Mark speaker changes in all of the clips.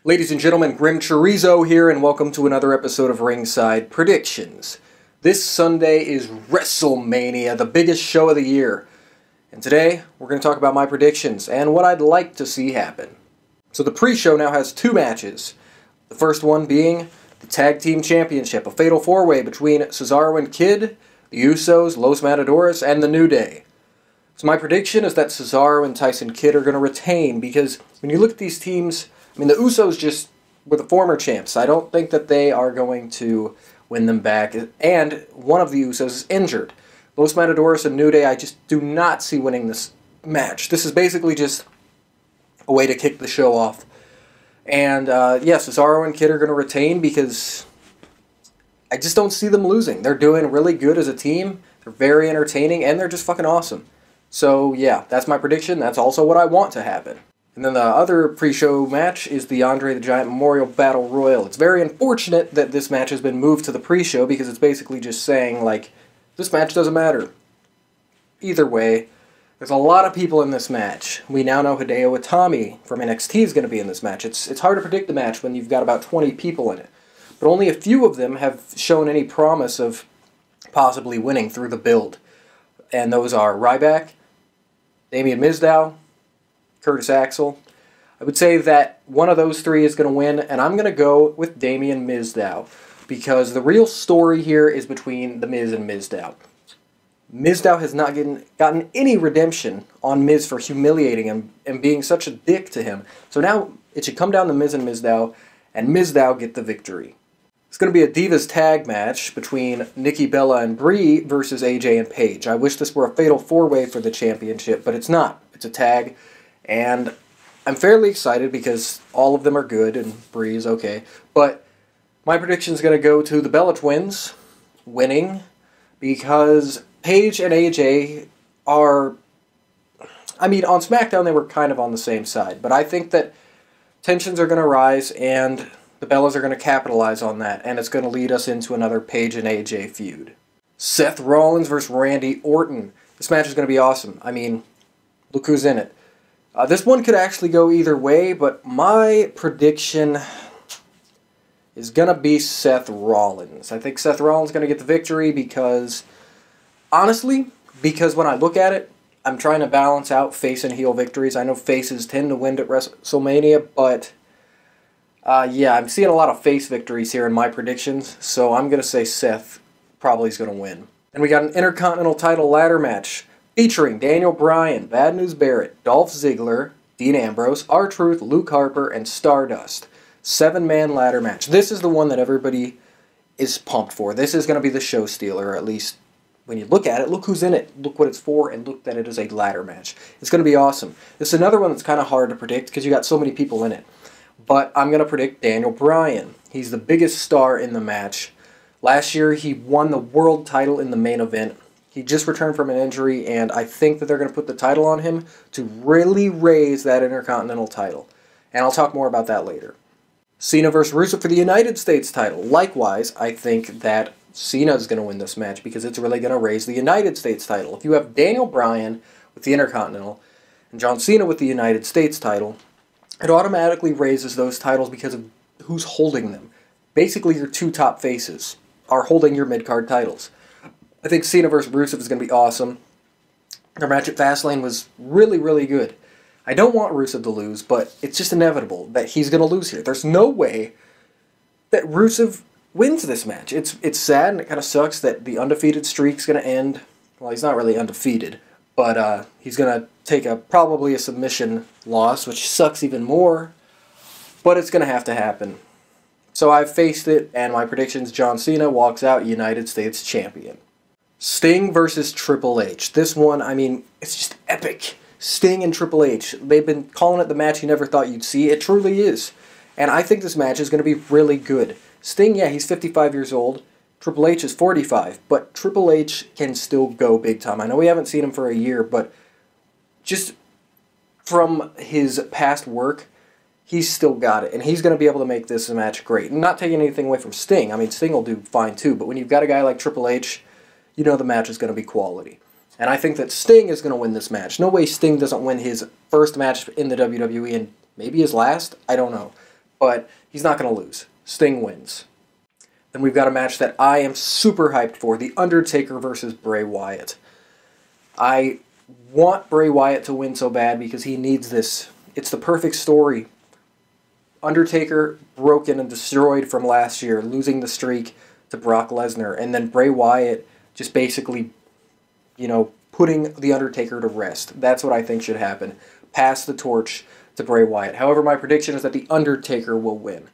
Speaker 1: Ladies and gentlemen, Grim Chorizo here, and welcome to another episode of Ringside Predictions. This Sunday is WrestleMania, the biggest show of the year. And today, we're going to talk about my predictions and what I'd like to see happen. So the pre-show now has two matches. The first one being the Tag Team Championship, a fatal four-way between Cesaro and Kid, the Usos, Los Matadores, and The New Day. So my prediction is that Cesaro and Tyson Kidd are going to retain, because when you look at these teams, I mean, the Usos just were the former champs. I don't think that they are going to win them back. And one of the Usos is injured. Los Matadores and New Day, I just do not see winning this match. This is basically just a way to kick the show off. And, Cesaro and Kidd are going to retain because I just don't see them losing. They're doing really good as a team. They're very entertaining, and they're just fucking awesome. So, yeah, that's my prediction. That's also what I want to happen. And then the other pre-show match is the Andre the Giant Memorial Battle Royal. It's very unfortunate that this match has been moved to the pre-show because it's basically just saying, like, this match doesn't matter. Either way, there's a lot of people in this match. We now know Hideo Itami from NXT is going to be in this match. It's hard to predict the match when you've got about 20 people in it. But only a few of them have shown any promise of possibly winning through the build. And those are Ryback, Damien Mizdow, Curtis Axel. I would say that one of those three is going to win, and I'm going to go with Damien Mizdow, because the real story here is between The Miz and Mizdow. Mizdow has not gotten any redemption on Miz for humiliating him and being such a dick to him. So now it should come down to Miz and Mizdow get the victory. It's going to be a Divas tag match between Nikki Bella and Brie versus AJ and Paige. I wish this were a fatal four-way for the championship, but it's not. It's a tag. And I'm fairly excited because all of them are good and Brie is okay. But my prediction is going to go to the Bella Twins winning because Paige and AJ are... I mean, on SmackDown they were kind of on the same side. But I think that tensions are going to rise and the Bellas are going to capitalize on that. And it's going to lead us into another Paige and AJ feud. Seth Rollins versus Randy Orton. This match is going to be awesome. I mean, look who's in it. This one could actually go either way, but my prediction is going to be Seth Rollins. I think Seth Rollins is going to get the victory because, honestly, when I look at it, I'm trying to balance out face and heel victories. I know faces tend to win at WrestleMania, but, I'm seeing a lot of face victories here in my predictions, so I'm going to say Seth probably is going to win. And we got an Intercontinental title ladder match featuring Daniel Bryan, Bad News Barrett, Dolph Ziggler, Dean Ambrose, R-Truth, Luke Harper, and Stardust. 7-man ladder match. This is the one that everybody is pumped for. This is going to be the show stealer, or at least when you look at it, look who's in it, look what it's for, and look that it is a ladder match. It's going to be awesome. This is another one that's kind of hard to predict because you got so many people in it. But I'm going to predict Daniel Bryan. He's the biggest star in the match. Last year, he won the world title in the main event. He just returned from an injury, and I think that they're going to put the title on him to really raise that Intercontinental title. And I'll talk more about that later. Cena versus Rusev for the United States title. Likewise, I think that Cena is going to win this match because it's really going to raise the United States title. If you have Daniel Bryan with the Intercontinental and John Cena with the United States title, it automatically raises those titles because of who's holding them. Basically, your two top faces are holding your mid-card titles. I think Cena versus Rusev is going to be awesome. Their match at Fastlane was really, really good. I don't want Rusev to lose, but it's just inevitable that he's going to lose here. There's no way that Rusev wins this match. It's sad and it kind of sucks that the undefeated streak's going to end. Well, he's not really undefeated, but he's going to take probably a submission loss, which sucks even more, but it's going to have to happen. So I've faced it, and my prediction's John Cena walks out United States champion. Sting versus Triple H. This one, I mean, it's just epic. Sting and Triple H. They've been calling it the match you never thought you'd see. It truly is. And I think this match is going to be really good. Sting, yeah, he's 55 years old. Triple H is 45. But Triple H can still go big time. I know we haven't seen him for a year, but just from his past work, he's still got it. And he's going to be able to make this match great. And not taking anything away from Sting. I mean, Sting will do fine too. But when you've got a guy like Triple H, you know the match is going to be quality. And I think that Sting is going to win this match. No way Sting doesn't win his first match in the WWE and maybe his last. I don't know. but he's not going to lose. Sting wins. Then we've got a match that I am super hyped for, The Undertaker versus Bray Wyatt. I want Bray Wyatt to win so bad because he needs this. It's the perfect story. Undertaker broken and destroyed from last year, losing the streak to Brock Lesnar, and then Bray Wyatt just basically, putting The Undertaker to rest. That's what I think should happen. Pass the torch to Bray Wyatt. However, my prediction is that The Undertaker will win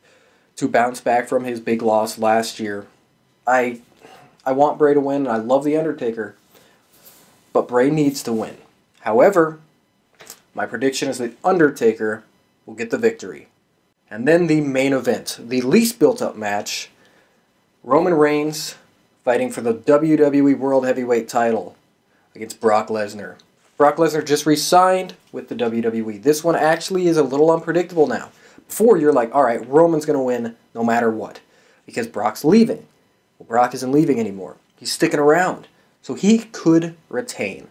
Speaker 1: to bounce back from his big loss last year. I want Bray to win, and I love The Undertaker, but Bray needs to win. However, my prediction is that Undertaker will get the victory. And then the main event, the least built-up match, Roman Reigns fighting for the WWE World Heavyweight title against Brock Lesnar. Brock Lesnar just re-signed with the WWE. This one actually is a little unpredictable now. Before, you're like, all right, Roman's going to win no matter what because Brock's leaving. Well, Brock isn't leaving anymore. He's sticking around. So he could retain.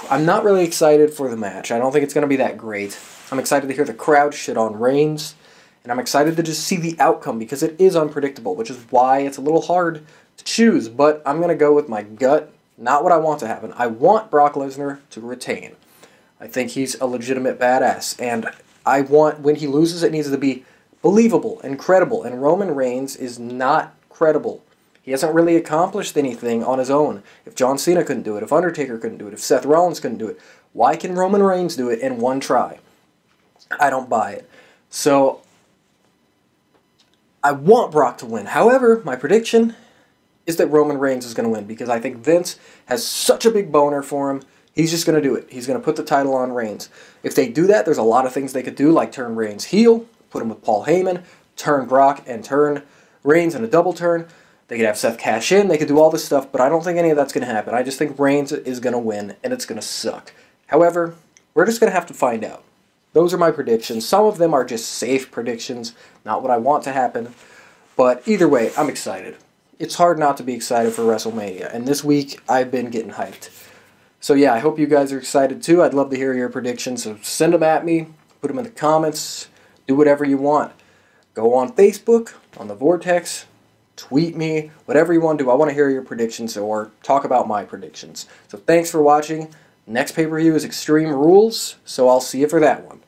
Speaker 1: I'm not really excited for the match. I don't think it's going to be that great. I'm excited to hear the crowd shit on Reigns, and I'm excited to just see the outcome because it is unpredictable, which is why it's a little hard to choose, but I'm going to go with my gut, not what I want to happen. I want Brock Lesnar to retain. I think he's a legitimate badass, and I want, when he loses, it needs to be believable and credible, and Roman Reigns is not credible. He hasn't really accomplished anything on his own. If John Cena couldn't do it, if Undertaker couldn't do it, if Seth Rollins couldn't do it, why can Roman Reigns do it in one try? I don't buy it. So, I want Brock to win. However, my prediction is that Roman Reigns is going to win because I think Vince has such a big boner for him. He's just going to do it. He's going to put the title on Reigns. If they do that, there's a lot of things they could do, like turn Reigns heel, put him with Paul Heyman, turn Brock and turn Reigns in a double turn. They could have Seth cash in. They could do all this stuff, but I don't think any of that's going to happen. I just think Reigns is going to win, and it's going to suck. However, we're just going to have to find out. Those are my predictions. Some of them are just safe predictions, not what I want to happen. But either way, I'm excited. It's hard not to be excited for WrestleMania, and this week I've been getting hyped. So yeah, I hope you guys are excited too. I'd love to hear your predictions, so send them at me, put them in the comments, do whatever you want. Go on Facebook, on the Vortex, tweet me, whatever you want to do. I want to hear your predictions or talk about my predictions. So thanks for watching. Next pay-per-view is Extreme Rules, so I'll see you for that one.